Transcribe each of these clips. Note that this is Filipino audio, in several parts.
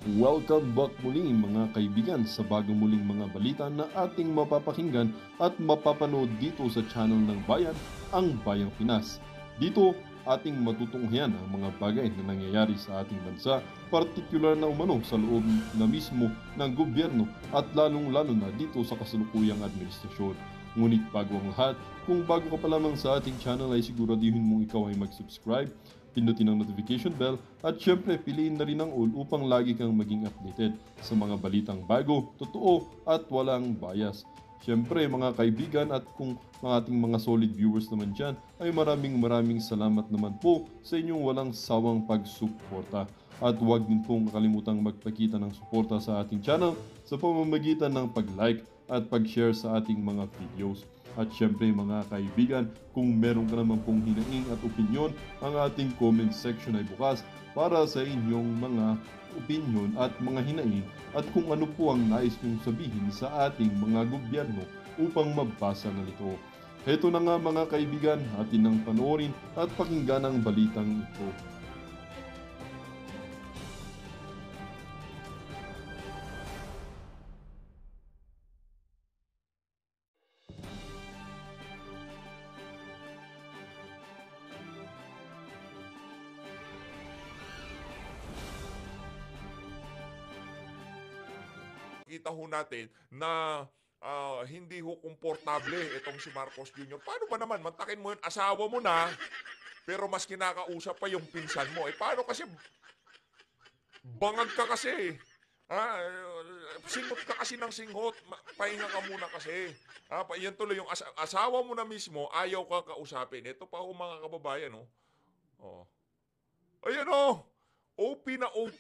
Welcome back muli mga kaibigan sa bagong muling mga balita na ating mapapakinggan at mapapanood dito sa channel ng Bayan, ang Bayang Pinas. Dito, ating matutunghayan ang mga bagay na nangyayari sa ating bansa, partikular na umano sa loob na mismo ng gobyerno at lalong-lalo na dito sa kasalukuyang administrasyon. Ngunit bago ang lahat, kung bago ka pa lamang sa ating channel ay siguraduhin mong ikaw ay mag-subscribe, pindutin ang notification bell at syempre piliin na rin ang all upang lagi kang maging updated sa mga balitang bago, totoo at walang bias. Syempre mga kaibigan at kung mga ating mga solid viewers naman dyan ay maraming salamat naman po sa inyong walang sawang pagsuporta. At huwag din pong kalimutang magpakita ng suporta sa ating channel sa pamamagitan ng pag-like at pag-share sa ating mga videos. At syempre mga kaibigan, kung meron ka naman pong hinaing at opinyon, ang ating comment section ay bukas para sa inyong mga opinyon at mga hinaing at kung ano po ang nais nyong sabihin sa ating mga gobyerno upang mabasa na ito. Heto na nga mga kaibigan, atin nang panoorin at pakinggan ang balitang ito. Kita ho natin na hindi ho komportable itong si Marcos Jr. Paano ba naman? Mantakin mo yun, asawa mo na, pero mas kinakausap pa yung pinsan mo. Paano kasi? Bangag ka kasi. Singot ka kasi ng singot. Pahinga ka muna kasi. Yan tuloy yung asawa mo na mismo, ayaw ka kausapin. Ito pa ho mga kababayan. Ayan OP na OP.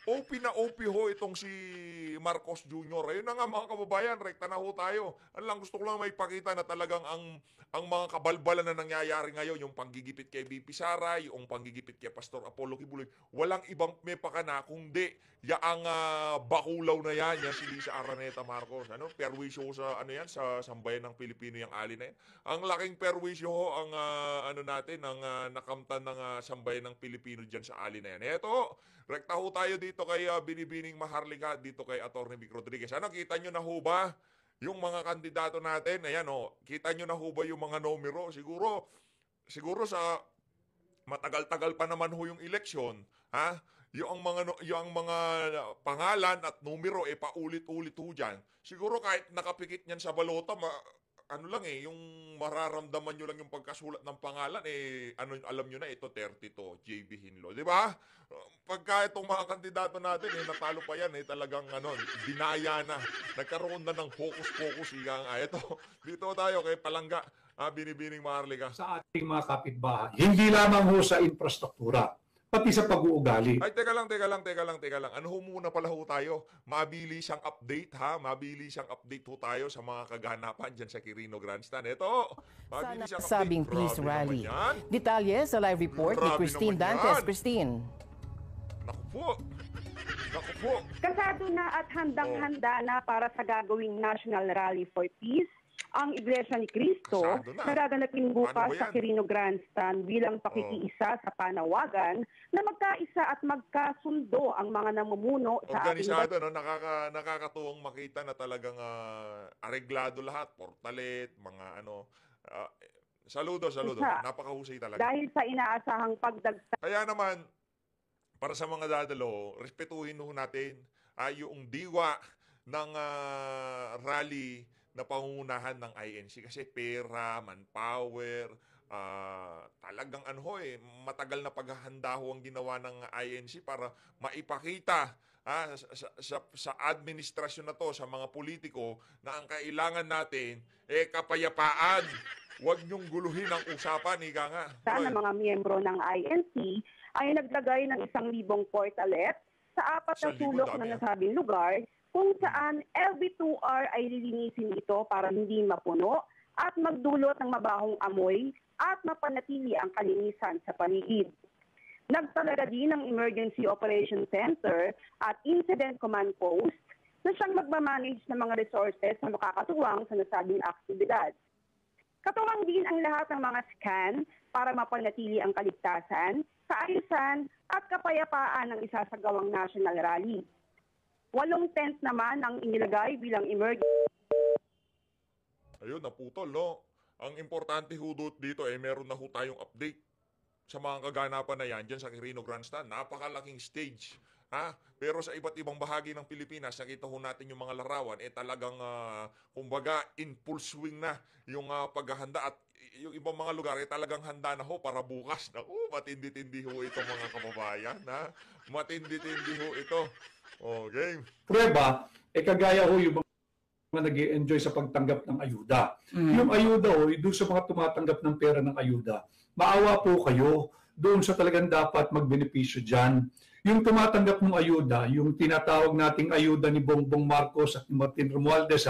OP na OP ho itong si Marcos Jr. Ayun na nga mga kababayan, rekta na ho tayo. Ano lang, gusto ko lang may pakita na talagang ang mga kabalbalan na nangyayari ngayon, yung panggigipit kay BP Sara, yung panggigipit kay Pastor Apollo Kibuloy, walang ibang may pakana kundi yaang bakulaw na yan si Lisa Araneta Marcos. Perwisyo sa sa sambayan ng Pilipino yung ali na yan. Ang laking perwisyo ho ang nakamtan ng sambayan ng Pilipino diyan sa ali na yan. Eto, rekta ho tayo dito kay Binibining Maharlika, dito kay Atty. Vic Rodriguez. Kita nyo na ho ba yung mga kandidato natin? Ayan kita nyo na ho ba yung mga numero? Siguro sa matagal-tagal pa naman ho yung eleksyon, yung mga pangalan at numero paulit-ulit ho dyan. Siguro kahit nakapikit niyan sa balota, yung mararamdaman nyo lang yung pagkasulat ng pangalan, alam nyo na ito 32, JB Hinlo, di ba? Pagka itong mga kandidato natin, natalo pa yan, talagang dinaya na. Nagkaroon na ng focus-focus, ito, dito tayo kay Palangga, Binibining Maharlika. Sa ating mga kapitbahay, hindi lamang ho sa infrastruktura, pati sa pag-uugali. Ay, teka lang. Ano ho muna pala ho tayo? Mabilis ang update, Mabilis ang update ho tayo sa mga kaganapan dyan sa Quirino Grandstand. Ito, mabilis ang update. Sabing peace rally. Detalye sa live report ni Christine Dantes. Christine. Naku po. Kasado na at handang-handa na para sa gagawing National Rally for Peace ang Iglesia ni Cristo na gaganapin bukas sa Quirino Grandstand bilang pakikiisa sa panawagan na magkaisa at magkasundo ang mga namumuno sa ating organisado, nakakatuwang makita na talagang areglado lahat, portalet, mga saludo. Napakahusay talaga. Dahil sa inaasahang pagdagsa. Kaya naman, para sa mga dadalo, respetuhin ho natin yung diwa ng rally na pangungunahan ng INC kasi pera, manpower, talagang matagal na paghahanda ho ang ginawa ng INC para maipakita sa administrasyon na to, sa mga politiko na ang kailangan natin kapayapaan. Huwag niyong guluhin ang usapan, ika nga. Sana mga miyembro ng INC ay naglagay ng 1,000 portalet sa 4 na sulok na nasabing lugar kung saan every 2 hours ay lilinisin ito para hindi mapuno at magdulot ng mabahong amoy at mapanatili ang kalinisan sa paligid. Nagtalaga din ng Emergency Operation Center at Incident Command Post na siyang magmamanage ng mga resources na makakatuwang sa nasabing aktibidad. Katuwang din ang lahat ng mga scan, para mapanatili ang kaligtasan, kaayusan at kapayapaan ng isasagawang national rally. 8 tent naman ang inilagay bilang emergency. Ayun, naputol, no? Ang importante ho dito meron na ho tayong update sa mga kaganapan na yan dyan sa Quirino Grandstand. Napakalaking stage. Pero sa iba't ibang bahagi ng Pilipinas, nakita ho natin yung mga larawan, talagang, kumbaga, in full swing na yung paghahanda at yung ibang mga lugar talagang handa na ho para bukas. Naku, matindi-tindi ho ito mga kababayan. Matindi-tindi ho ito. Okay. Prueba, kagaya ho yung mga nag-i-enjoy sa pagtanggap ng ayuda. Yung ayuda ho, doon sa mga tumatanggap ng pera ng ayuda, maawa po kayo doon sa talagang dapat magbenepisyo dyan. Yung tumatanggap ng ayuda, yung tinatawag nating ayuda ni Bongbong Marcos at ni Martin Romualdez,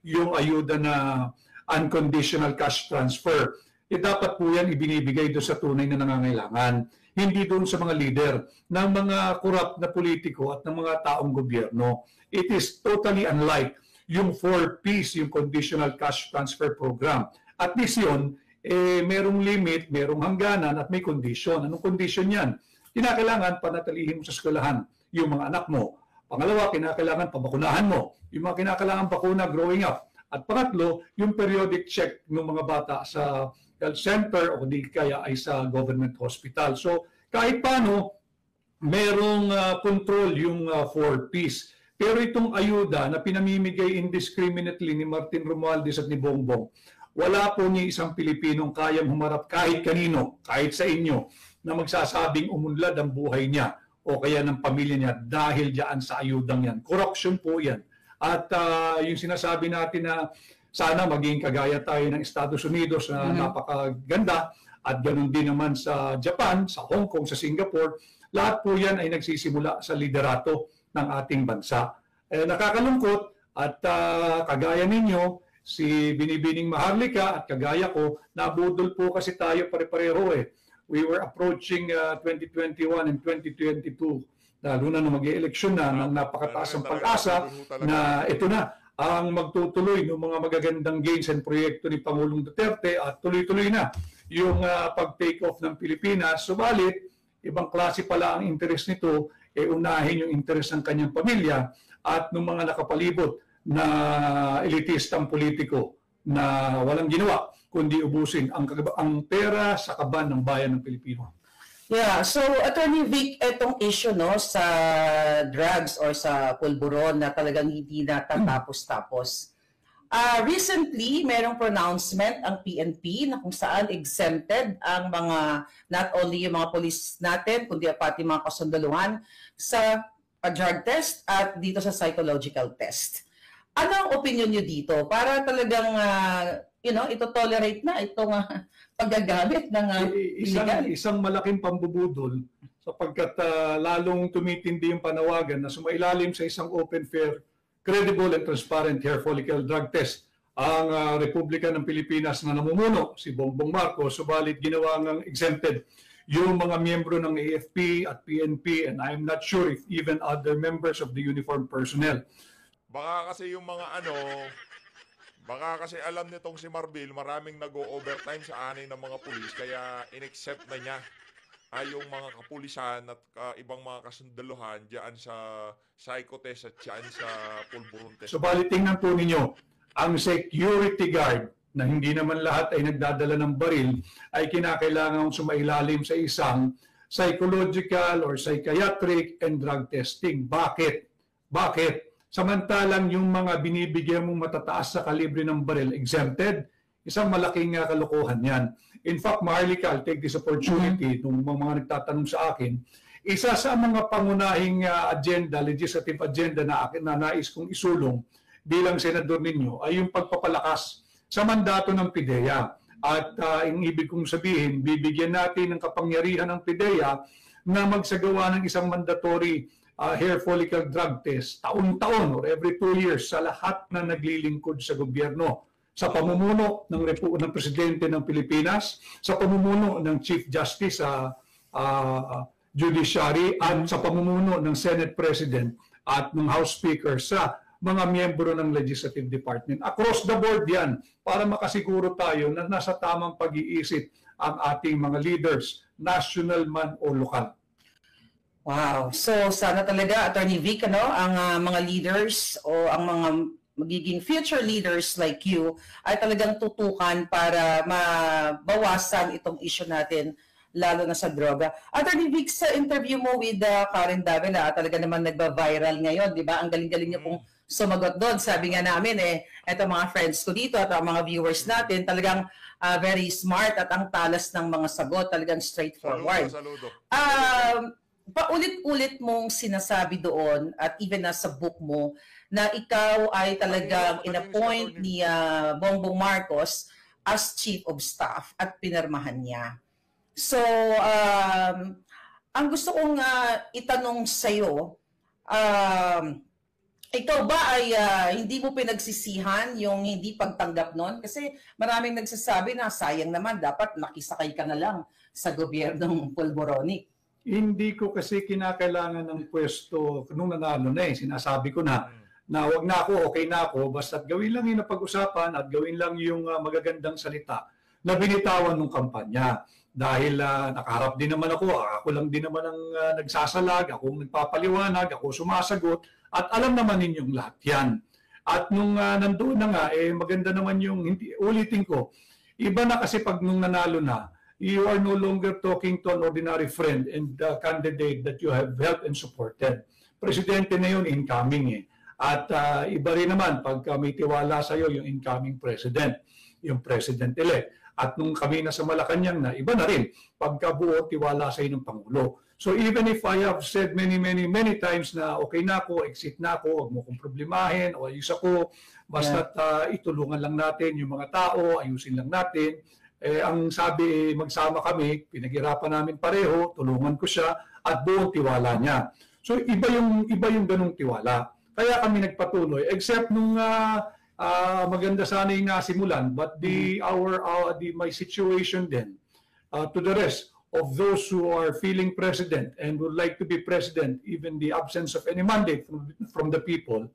yung ayuda na unconditional cash transfer, dapat po yan ibinibigay doon sa tunay na nangangailangan. Hindi doon sa mga leader ng mga corrupt na politiko at ng mga taong gobyerno. It is totally unlike yung 4Ps, yung Conditional Cash Transfer Program. At least yun, merong limit, merong hangganan at may condition. Anong condition yan? Kinakailangan panatilihin mo sa eskwelahan yung mga anak mo. Pangalawa, kinakailangan pabakunahan mo yung mga kinakailangan bakuna growing up. At pangatlo, yung periodic check ng mga bata sa health center o di kaya ay sa government hospital. So kahit paano, merong control yung 4Ps. Pero itong ayuda na pinamimigay indiscriminately ni Martin Romualdez at ni Bongbong, wala po ni isang Pilipinong kayang humarap kahit kanino, kahit sa inyo, na magsasabing umunlad ang buhay niya o kaya ng pamilya niya dahil diyan sa ayudang yan. Corruption po yan. At yung sinasabi natin na sana maging kagaya tayo ng Estados Unidos na napakaganda at ganoon din naman sa Japan, sa Hong Kong, sa Singapore, lahat po yan ay nagsisimula sa liderato ng ating bansa. Nakakalungkot at kagaya ninyo, si Binibining Maharlika at kagaya ko, nabudol po kasi tayo pare-pareho We were approaching 2021 and 2022, lalo na mag-i-eleksyon na, ng napakataas ang pag-asa na ito na ang magtutuloy ng mga magagandang gains and proyekto ni Pangulong Duterte at tuloy-tuloy na yung pag-take off ng Pilipinas. Subalit, ibang klase pala ang interes nito, unahin yung interes ng kanyang pamilya at ng mga nakapalibot na elitistang politiko na walang ginawa kundi ubusin ang pera sa kaban ng bayan ng Pilipino. Yeah, so Attorney Vic, itong issue sa drugs or sa pulburon na talagang hindi natatapos-tapos. Recently, merong pronouncement ang PNP na kung saan exempted ang mga, not only yung mga police natin, kundi pati mga kasundaluhan sa drug test at dito sa psychological test. Ano ang opinion nyo dito? Para talagang, ito-tolerate na itong paggagamit ng isang malaking pambubudol sapagkat lalong tumitindi yung panawagan na sumailalim sa isang open, fair, credible and transparent hair follicle drug test ang Republika ng Pilipinas na namumuno si Bongbong Marcos, subalit ginawa ng exempted yung mga miyembro ng AFP at PNP and I'm not sure if even other members of the uniformed personnel. Baka kasi yung mga baka kasi alam nitong si Marbil, maraming nag-o-overtime sa anay ng mga pulis, kaya in-accept na niya yung mga kapulisan at ibang mga kasundaluhan diyan sa psychotest at diyan sa pulburon test. So bali tingnan po ninyo, ang security guard na hindi naman lahat ay nagdadala ng baril ay kinakailangan sumailalim sa isang psychological or psychiatric and drug testing. Bakit? Bakit? Samantalang yung mga binibigyan mong matataas sa kalibre ng baril exempted, isang malaking kalokohan yan. In fact, Maharlika, I'll take this opportunity nung mga nagtatanong sa akin, isa sa mga pangunahing agenda, legislative agenda na nais kong isulong bilang senador ninyo ay yung pagpapalakas sa mandato ng PIDEA. At ang ibig kong sabihin, bibigyan natin ng kapangyarihan ng PIDEA na magsagawa ng isang mandatory hair follicle drug test taon-taon or every 2 years sa lahat na naglilingkod sa gobyerno. Sa pamumuno ng Presidente ng Pilipinas, sa pamumuno ng Chief Justice sa Judiciary at sa pamumuno ng Senate President at ng House Speaker sa mga miyembro ng Legislative Department. Across the board yan para makasiguro tayo na nasa tamang pag-iisip ang ating mga leaders, national man o lokal. Wow. So sana talaga, Attorney Vic, ang mga leaders o ang mga magiging future leaders like you ay talagang tutukan para mabawasan itong issue natin, lalo na sa droga. Attorney Vic, sa interview mo with Karen Davila, talaga naman nagba-viral ngayon, di ba? Ang galing-galing niyo pong sumagot doon. Sabi nga namin, eto mga friends ko dito at ang mga viewers natin, talagang very smart at ang talas ng mga sagot, talagang straightforward. Saludo. Paulit-ulit mong sinasabi doon at even nasa book mo na ikaw ay talagang inappoint ni Bongbong Marcos as Chief of Staff at pinirmahan niya. So, ang gusto kong itanong sa'yo, ikaw ba ay hindi mo pinagsisihan yung hindi pagtanggap nun? Kasi maraming nagsasabi na sayang naman, dapat nakisakay ka na lang sa gobyernong Polboronic. Hindi ko kasi kinakailangan ng pwesto nung nanalo na sinasabi ko na wag na ako, okay na ako, basta gawin lang yung napag-usapan at gawin lang yung magagandang salita na binitawan ng kampanya. Dahil nakaharap din naman ako lang din naman ang nagsasalag, ako nagpapaliwanag, ako sumasagot, at alam naman ninyong lahat yan. At nung nandoon na nga, maganda naman yung, ulitin ko, iba na kasi pag nung nanalo na, you are no longer talking to an ordinary friend and candidate that you have helped and supported. Presidente na yun, incoming At iba rin naman pag may tiwala sa iyo yung incoming president, yung president-elect. At nung kami na sa Malacanang na, iba na rin pagkabuo tiwala sa iyo ng Pangulo. So even if I have said many times na okay na ako, exit na ako, huwag mo kong problemahin, o ayos ako, basta itulungan lang natin yung mga tao, ayusin lang natin. Ang sabi, magsama kami, pinaghirapan namin pareho, tulungan ko siya, at buong tiwala niya. So iba yung ganung tiwala. Kaya kami nagpatuloy, except nung maganda sana yung nasimulan, but my situation then, to the rest of those who are feeling president and would like to be president, even the absence of any mandate from the people,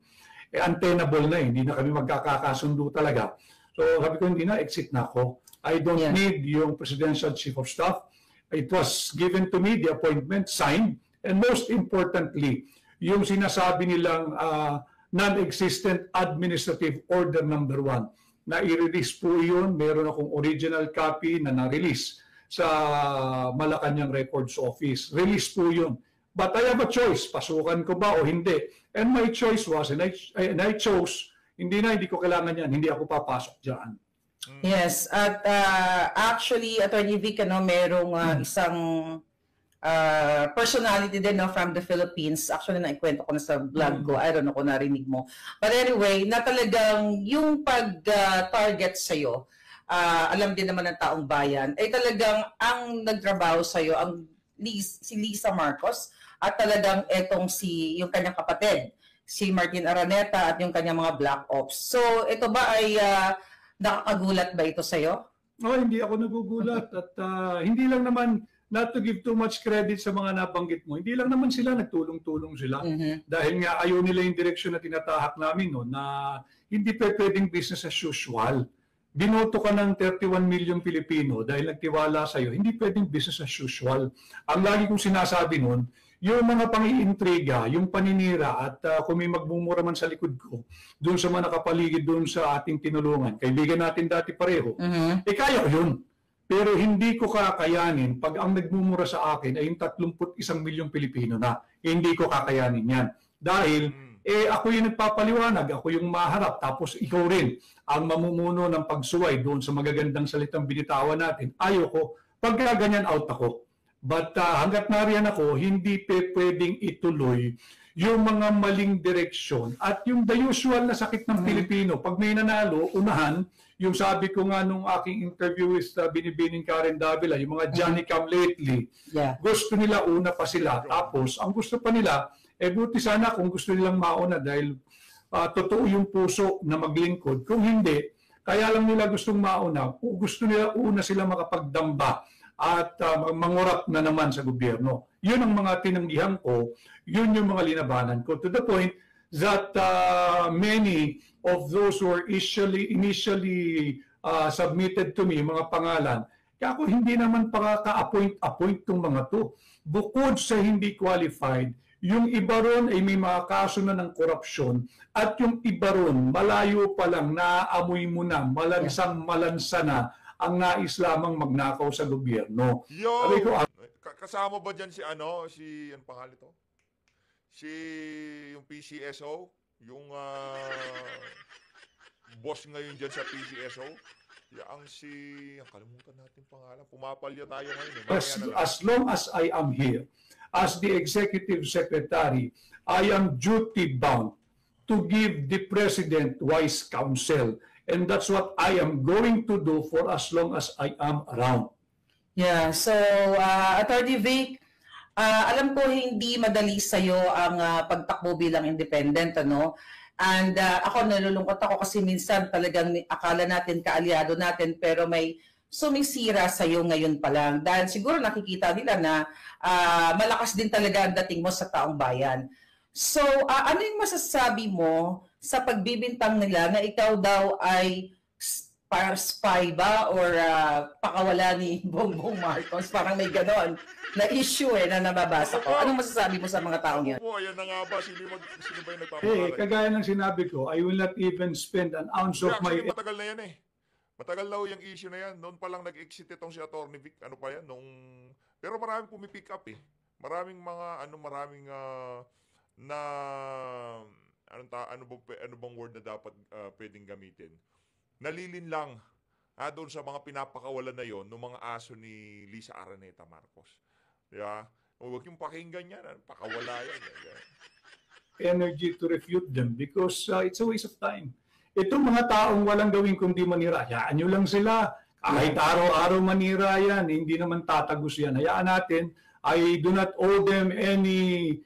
untenable na hindi na kami magkakasundo talaga. So sabi ko, hindi na, exit na ako. I don't need yung Presidential Chief of Staff. It was given to me, the appointment, signed, and most importantly, yung sinasabi nilang non-existent administrative order number 1. Na i-release po yun, meron akong original copy na na-release sa Malacanang Records Office. Release po yun. But I have a choice, pasukan ko ba o hindi. And my choice was, and I chose, hindi ko kailangan yan, hindi ako papasok dyan. Yes, at actually, Attorney Vic, merong isang personality din from the Philippines. Actually, naikwento ko na sa vlog ko. I don't know kung narinig mo. But anyway, na talagang yung pag-target sa'yo, alam din naman ng taong bayan, ay talagang ang nagtrabaho sa'yo, si Lisa Marcos, at talagang yung kanyang kapatid, si Martin Araneta at yung kanyang mga Black Ops. So, ito ba ay nakakagulat ba ito sa'yo? Hindi ako nagugulat. At hindi lang naman, not to give too much credit sa mga nabanggit mo, hindi lang naman sila, nagtulong-tulong sila. Dahil nga ayaw nila yung direksyon na tinatahak namin, na hindi pwedeng business as usual. Binoto ka ng 31 million Pilipino dahil nagtiwala sa'yo, hindi pwedeng business as usual. Ang lagi kong sinasabi nun, yung mga pang-iintriga, yung paninira, at kung may magmumura man sa likod ko, doon sa mga nakapaligid doon sa ating tinulungan, kaibigan natin dati pareho, kaya ko yun. Pero hindi ko kakayanin pag ang nagmumura sa akin ay yung 31 milyong Pilipino na. Hindi ko kakayanin yan. Dahil ako yung nagpapaliwanag, ako yung maharap, tapos ikaw rin ang mamumuno ng pagsuway doon sa magagandang salitang binitawan natin. Ayoko. Pagka ganyan, out ako. But hanggat nariyan ako, hindi pwedeng ituloy yung mga maling direksyon at yung the usual na sakit ng Pilipino. Pag may nanalo, unahan, yung sabi ko nga nung aking interview with Binibining Karen Davila, yung mga Johnny Come Lately, gusto nila una pa sila. Tapos, ang gusto pa nila, buti sana kung gusto nilang mauna dahil totoo yung puso na maglingkod. Kung hindi, kaya lang nila gustong mauna, gusto nila una sila makapagdamba at mangurap na naman sa gobyerno. Yun ang mga tinanggihan ko, yun yung mga linabanan ko. To the point that many of those who were initially submitted to me, mga pangalan, Kaya ako hindi naman ka-appoint tong mga to. Bukod sa hindi qualified, yung iba ron ay may mga kaso na ng korupsyon at yung iba ron malayo pa lang naaamoy mo na, malansang malansa na ang nais lamang magnakaw sa gobyerno. Yo! Sabi ko, Kasama ba dyan si ano pangalan ito? Yung PCSO? Yung boss ngayon dyan sa PCSO? Ang kalimutan natin pangalan. Pumapalya tayo ngayon. as long as I am here, as the Executive Secretary, I am duty-bound to give the President wise counsel. And that's what I am going to do for as long as I am around. Yeah, so Attorney Vic, alam ko hindi madali sa'yo ang pagtakbo bilang independent, ano? And ako nalulungkot ako kasi minsan talagang akala natin kaalyado natin pero may sumisira sa'yo ngayon pa lang. Dahil siguro nakikita nila na malakas din talaga ang dating mo sa taong bayan. So, ano yung masasabi mo sa pagbibintang nila na ikaw daw ay spy ba or pakawala ni Bongbong Marcos? Parang may ganon na issue na nababasa ko. Anong masasabi mo sa mga taong yan? Ayan na nga ba? Sino ba yung nagpapangalan? Kagaya ng sinabi ko, I will not even spend an ounce of my... Matagal na yan Matagal na yung issue na yan. Noon pa lang nag-exit itong si Atty. Vic. Ano pa yan? Pero maraming pumipick up Maraming mga, ano bang word na dapat pwedeng gamitin? Nalilin lang doon sa mga pinapakawalan na yon ng mga aso ni Lisa Araneta Marcos. Diba? Huwag yung pakinggan yan. Pakawala yan. Energy to refute them because it's a waste of time. Itong mga taong walang gawin kundi manira, hayaan nyo lang sila. Kahit araw-araw manira yan, hindi naman tatagos yan. Hayaan natin. I do not owe them any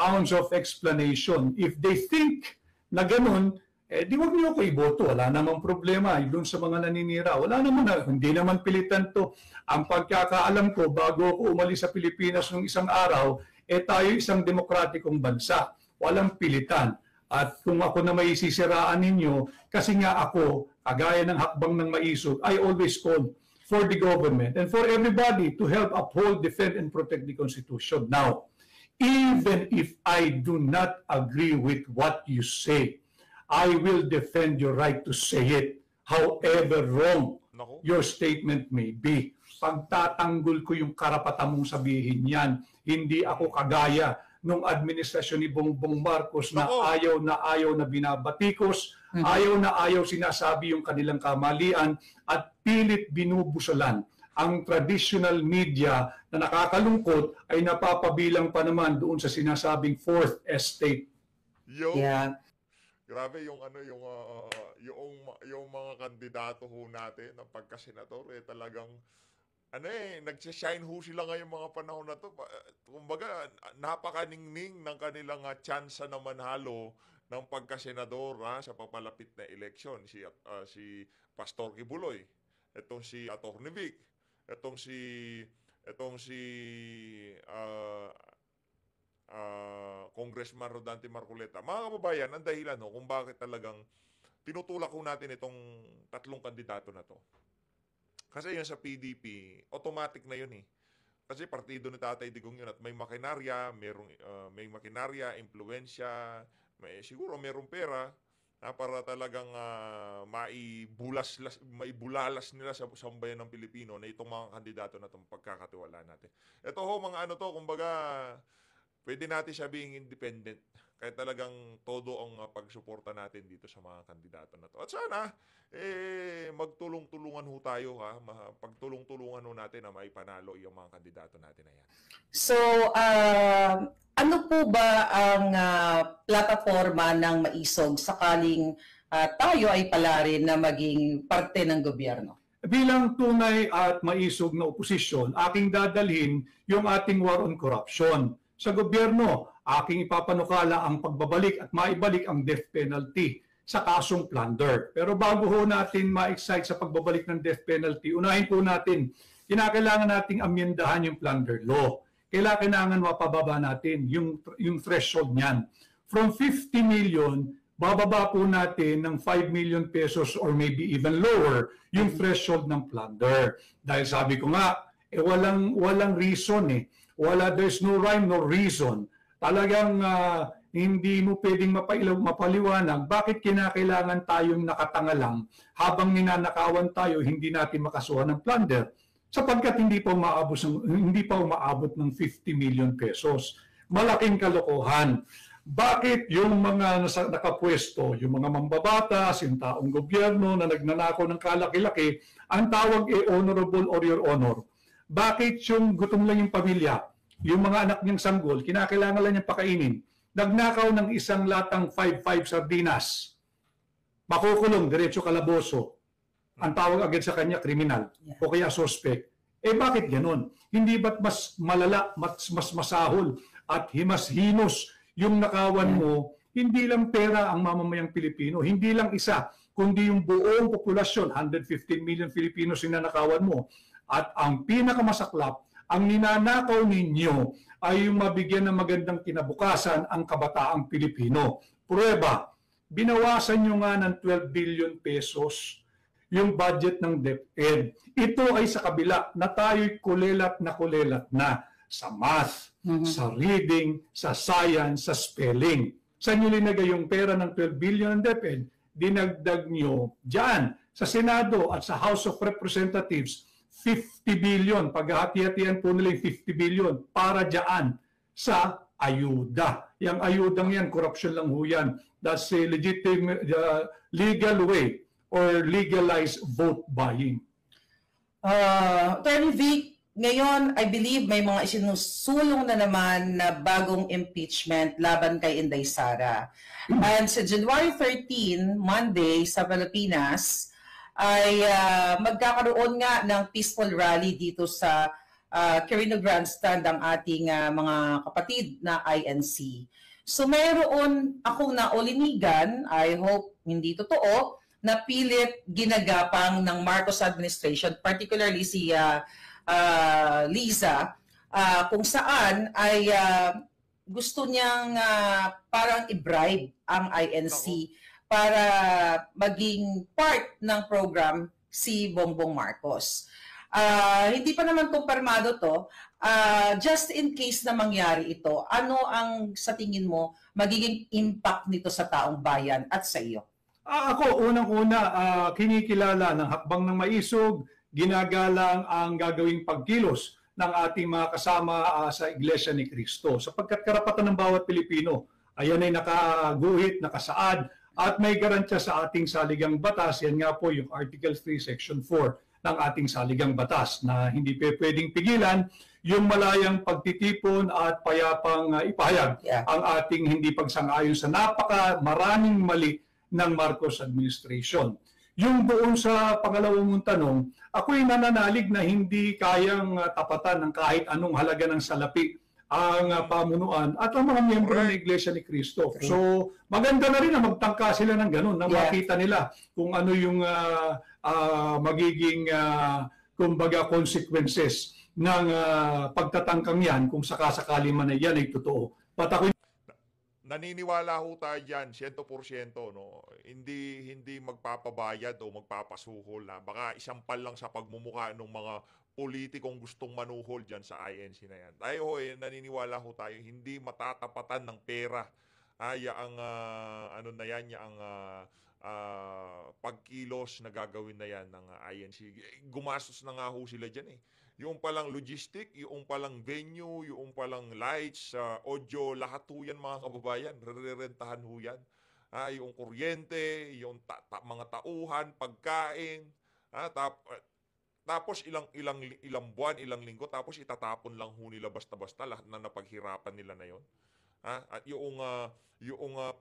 ounce of explanation. If they think na ganun, di wag niyo ako iboto. Wala namang problema. Doon sa mga naninira, wala naman hindi naman pilitan to. Ang pagkakaalam ko, bago ako umalis sa Pilipinas ng isang araw, tayo isang demokratikong bansa. Walang pilitan. At kung ako na may sisiraan ninyo, kasi nga ako, kagaya ng hakbang ng maisog, I always call for the government and for everybody to help uphold, defend, and protect the Constitution. Now, even if I do not agree with what you say, I will defend your right to say it, however wrong your statement may be. Pagtatanggol ko yung karapatan mong sabihin yan. Hindi ako kagaya nung administrasyon ni Bongbong Marcos na ayaw na binabatikos, ayaw sinasabi yung kanilang kamalian at pilit binubusalan. Ang traditional media na nakakalungkot ay napapabilang pa naman doon sa sinasabing Fourth Estate. Yeah. Grabe yung yung mga kandidato ho natin ng pagka-senador talagang nagsishine ho sila ngayong mga panahon na to. Kumbaga, napakaningning ng kanilang tsansa na manalo ng pagka-senador sa papalapit na eleksyon. Si Pastor Kibuloy, itong si Atty. Vic, itong si Congressman Rodante Marcoleta. Mga kababayan, ang dahilan kung bakit talagang tinutulak ko natin itong tatlong kandidato na to. Kasi yan sa PDP, automatic na yun Kasi partido ni Tatay Digong yun at may makinarya, may makinarya, impluensya, siguro mayroong pera para talagang maibulalas nila sa sambayan ng Pilipino na itong mga kandidato na itong pagkakatiwala natin. Ito mga kumbaga, pwede natin sabihing independent. Kaya talagang todo ang pagsuporta natin dito sa mga kandidato na to. At sana, magtulong-tulungan ho tayo, pagtulong-tulungan ho natin na maipanalo yung mga kandidato natin na yan. So, ano po ba ang plataforma ng Maisog sakaling tayo ay pala rin na maging parte ng gobyerno? Bilang tunay at maisog na oposisyon, aking dadalhin yung ating war on corruption. Sa gobyerno, aking ipapanukala ang pagbabalik at maibalik ang death penalty sa kasong plunder. Pero bago ho natin ma-excite sa pagbabalik ng death penalty, unahin po natin, kinakailangan nating amyendahan yung plunder law. Kailangan mapababa natin yung threshold niyan. From 50 million bababa po natin ng 5 million pesos or maybe even lower yung threshold ng plunder. Dahil sabi ko nga, walang reason eh. There's no rhyme, no reason. Talagang hindi mo pwedeng mapaliwanag bakit kinakailangan tayong nakatanga lang habang ninanakawan tayo, hindi natin makasuhan ng plunder sapagkat hindi pa umaabot ng 50 million pesos. Malaking kalokohan. Bakit yung mga nakapwesto, yung mga mambabatas, yung taong gobyerno na nagnanakaw ng kalaki-laki, ang tawag honorable or your honor? Bakit yung gutom lang yung pamilya, yung mga anak niyang sanggol, kinakailangan lang niyang pakainin, nagnakaw ng isang latang 5 sardinas, makukulong, diretso kalaboso, ang tawag agad sa kanya, kriminal, o kaya suspect. Bakit ganon? Hindi ba't mas malala, mas masahol at mas hinos yung nakawan mo, hindi lang pera ang mamamayang Pilipino, hindi lang isa, kundi yung buong populasyon, 115 million Filipinos yung nanakawan mo. At ang pinakamasaklap, ang ninanakaw ninyo ay yung mabigyan ng magandang kinabukasan ang kabataang Pilipino. Prueba, binawasan nyo nga ng 12 billion pesos yung budget ng DepEd. Ito ay sa kabila na tayo'y kulelat na sa math, sa reading, sa science, sa spelling. Sa inyo linagay yung pera ng 12 billion ng DepEd, dinagdag nyo dyan sa Senado at sa House of Representatives, 50 billion. Paghahati-hatian po nila yung 50 billion para dyan sa ayuda. Yung ayudang yan, corruption lang ho yan. That's a legitimate, legal way or legalized vote buying. Attorney Vic, ngayon, I believe may mga isinusulong na naman na bagong impeachment laban kay Inday Sara. And sa January 13, Monday, sa Pilipinas, ay magkakaroon nga ng peaceful rally dito sa Quirino Grandstand ang ating mga kapatid na INC. So mayroon akong naulinigan, I hope hindi totoo, na pilit ginagapang ng Marcos administration, particularly si Liza, kung saan ay gusto niyang parang i-bribe ang INC para maging part ng program si Bongbong Marcos. Hindi pa naman kumpirmado to. Just in case na mangyari ito, ano ang sa tingin mo magiging impact nito sa taong bayan at sa iyo? Ako, unang-una, kinikilala ng hakbang ng maisog, ginagalang ang gagawing pagkilos ng ating mga kasama sa Iglesia ni Cristo. Sapagkat karapatan ng bawat Pilipino, ayan ay nakaguhit, nakasaad, at may garantiya sa ating saligang batas. Yan nga po yung Article 3, Section 4 ng ating saligang batas na hindi pwedeng pigilan yung malayang pagtitipon at payapang ipahayag ang ating hindi pagsang-ayon sa maraming mali ng Marcos administration. Yung doon sa pangalawang mong tanong, ako'y nananalig na hindi kayang tapatan ng kahit anong halaga ng salapi ang pamunuan at ang mga miyembro ng Iglesia ni Cristo. So, maganda na rin na magtangka sila ng ganun, na makita nila kung ano yung magiging kumbaga consequences ng pagtatangkang yan kung sakasakali man ay yan ay totoo. But ako naniniwala ho tayo dyan, 100%, no? Hindi magpapabayad o magpapasuhol na. Baka isampal lang sa pagmumukha ng mga politikong gustong manuhol dyan sa INC na yan. Tayo naniniwala ho tayo, hindi matatapatan ng pera. Ang pagkilos na gagawin na yan ng INC. Gumastos na nga ho sila dyan eh. Yung palang logistic, yung palang venue, yung palang lights, audio, lahat ho yan mga kababayan. Rerentahan ho yan. Yung kuryente, yung mga tauhan, pagkain. Tapos ilang buwan, ilang linggo, tapos itatapon lang ho nila basta-basta lahat na napaghirapan nila na yon. At yung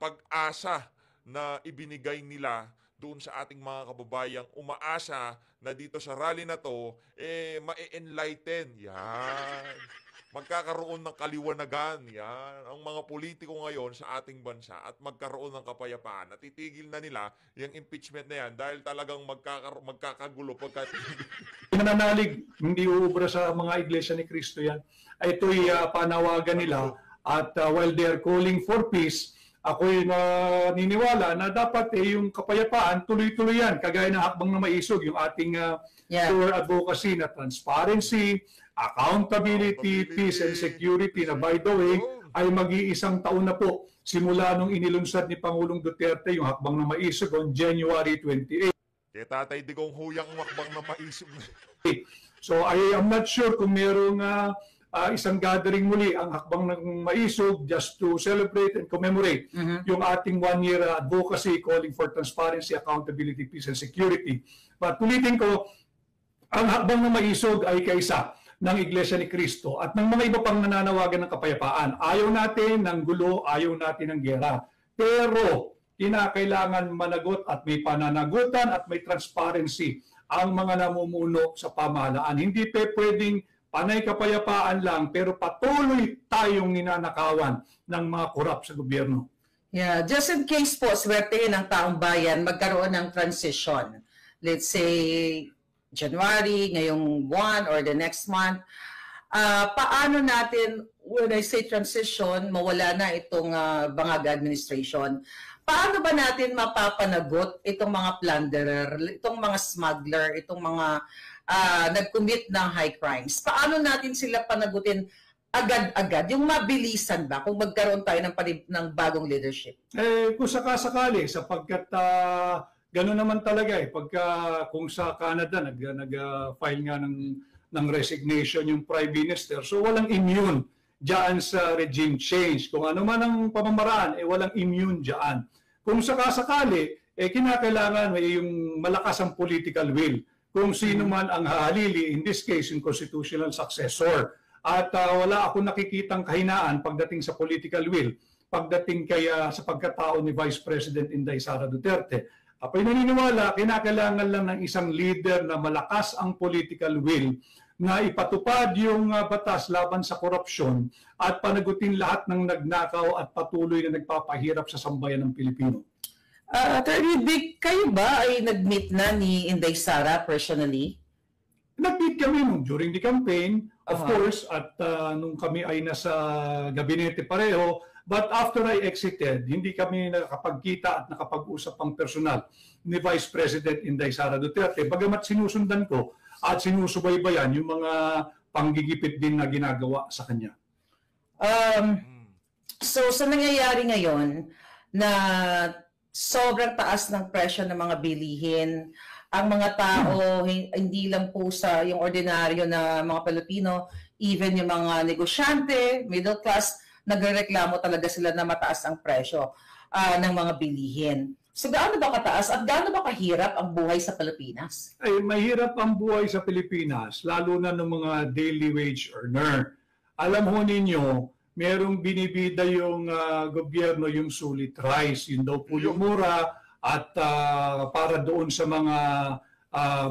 pag-asa na ibinigay nila doon sa ating mga kababayang umaasa na dito sa rally na to, ma-enlighten. Yan. Magkakaroon ng kaliwanagan. Yan. Ang mga politiko ngayon sa ating bansa at magkaroon ng kapayapaan. At titigil na nila yung impeachment na yan dahil talagang magkakagulo. Pinananalig, hindi uubra sa mga Iglesia ni Cristo yan. Ito'y panawagan nila at while they are calling for peace, ako'y naniniwala na dapat yung kapayapaan tuloy-tuloy yan, kagaya ng hakbang na maisog, yung ating core advocacy na transparency, accountability, peace and security na by the way ay mag-iisang taon na po simula nung inilunsad ni Pangulong Duterte yung hakbang na maisog on January 28. Kaya Tatay Digong huyang hakbang na maisog. So I am not sure kung merong isang gathering muli ang hakbang ng maisog just to celebrate and commemorate yung ating one-year advocacy calling for transparency, accountability, peace, and security. But ulitin ko, ang hakbang ng maisog ay kaisa ng Iglesia ni Cristo at ng mga iba pang nananawagan ng kapayapaan. Ayaw natin ng gulo, ayaw natin ng gera. Pero kinakailangan managot at may pananagutan at may transparency ang mga namumuno sa pamahalaan. Hindi pwedeng panay kapayapaan lang pero patuloy tayong ninanakawan ng mga korap sa gobyerno. Yeah, just in case po, swertehin ng taong bayan, magkaroon ng transition. Let's say, January, ngayong buwan or the next month. Paano natin, when I say transition, mawala na itong bangag administration, paano ba natin mapapanagot itong mga plunderer, itong mga smuggler, itong mga nag-commit ng high crimes? Paano natin sila panagutin agad-agad? Yung mabilisan ba kung magkaroon tayo ng bagong leadership? Kung sakasakali, sapagkat gano'n naman talaga kung sa Canada nag-file nga ng resignation yung Prime Minister, so walang immune diyan sa regime change. Kung ano man ang pamamaraan, walang immune diyan. Kung sakasakali, kinakailangan may yung malakas ang political will. Kung sino man ang hahalili, in this case, yung constitutional successor. At wala akong nakikitang kahinaan pagdating sa political will, pagdating sa pagkatao ni Vice President Inday Sara Duterte. Ako'y naniniwala, kinakailangan lang ng isang leader na malakas ang political will na ipatupad yung batas laban sa korupsyon at panagutin lahat ng nagnakaw at patuloy na nagpapahirap sa sambayan ng Pilipino. Attorney Vic, kayo ba ay nag-meet na ni Inday Sara personally? Nag-meet kami during the campaign, of course, at nung kami ay nasa gabinete pareho. But after I exited, hindi kami nakapagkita at nakapag-usap pang personal ni Vice President Inday Sara Duterte. Bagamat sinusundan ko at sinusubaybayan yung mga panggigipit din na ginagawa sa kanya. So sa nangyayari ngayon na sobrang taas ng presyo ng mga bilihin, ang mga tao, hindi lang po sa yung ordinaryo na mga Pilipino, even yung mga negosyante, middle class, nagrereklamo talaga sila na mataas ang presyo ng mga bilihin. So gaano ba kataas at gaano ba kahirap ang buhay sa Pilipinas? Ay, mahirap ang buhay sa Pilipinas, lalo na ng mga daily wage earner. Alam ho ninyo, merong binibida yung gobyerno yung sulit rice. Yun daw po yung mura at para doon sa mga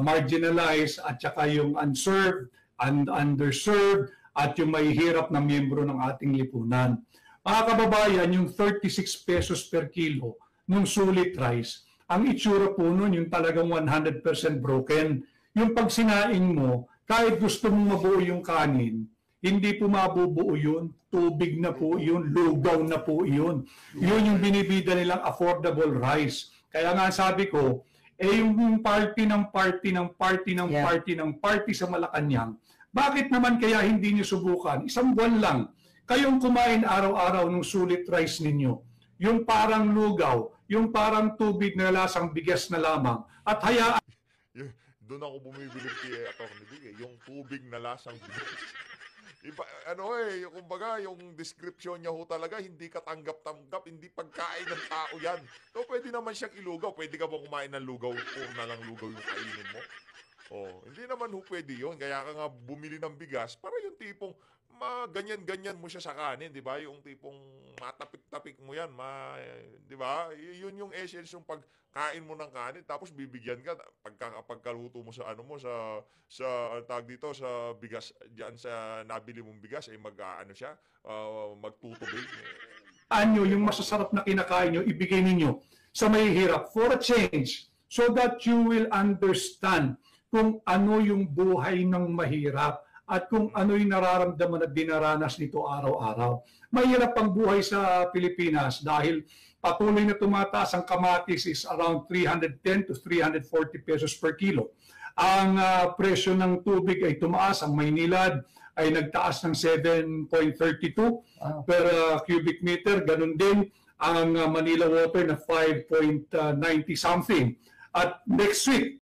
marginalized at saka yung unserved and underserved at yung mahihirap na miyembro ng ating lipunan. Mga kababayan, yung 36 pesos per kilo nung sulit rice, ang itsura po nun yung talagang 100% broken. Yung pag sinaing mo, kahit gusto mong mabuo yung kanin, hindi po mabubuo yun, tubig na po yun, lugaw na po yun. Yun yung binibida nilang affordable rice. Kaya nga sabi ko, yung party sa Malacanang, bakit naman kaya hindi niyo subukan? Isang buwan lang, kayong kumain araw-araw ng sulit rice ninyo. Yung parang lugaw, yung parang tubig na lasang bigas na lamang. At hayaan... Doon ako bumibili kay Atty. Vic, yung tubig na lasang bigas. Kumbaga, yung description niya ho talaga, hindi katanggap-tanggap, hindi pagkain ng tao yan. So, pwede naman siyang ilugaw. Pwede ka ba kumain ng lugaw o na lang lugaw yung kainin mo? Hindi naman ho pwede yun. Kaya ka nga bumili ng bigas para yung tipong ganyan-ganyan mo siya sa kanin, di ba? Yung tipong matapik-tapik mo yan, di ba? Yun yung essence yung pagkain mo ng kanin, tapos bibigyan ka pagkaluto mo sa tag dito sa bigas diyan sa nabili mong bigas ay magtutubig. Yung masasarap na kinakain nyo, ibigay ninyo sa mahihirap for a change so that you will understand kung ano yung buhay ng mahirap at kung ano'y nararamdaman at dinaranas nito araw-araw. Mahirap ang buhay sa Pilipinas dahil patuloy na tumataas ang kamatis is around 310 to 340 pesos per kilo. Ang presyo ng tubig ay tumaas. Ang Maynilad ay nagtaas ng 7.32 per cubic meter. Ganun din ang Manila Water na 5.90 something. At next week,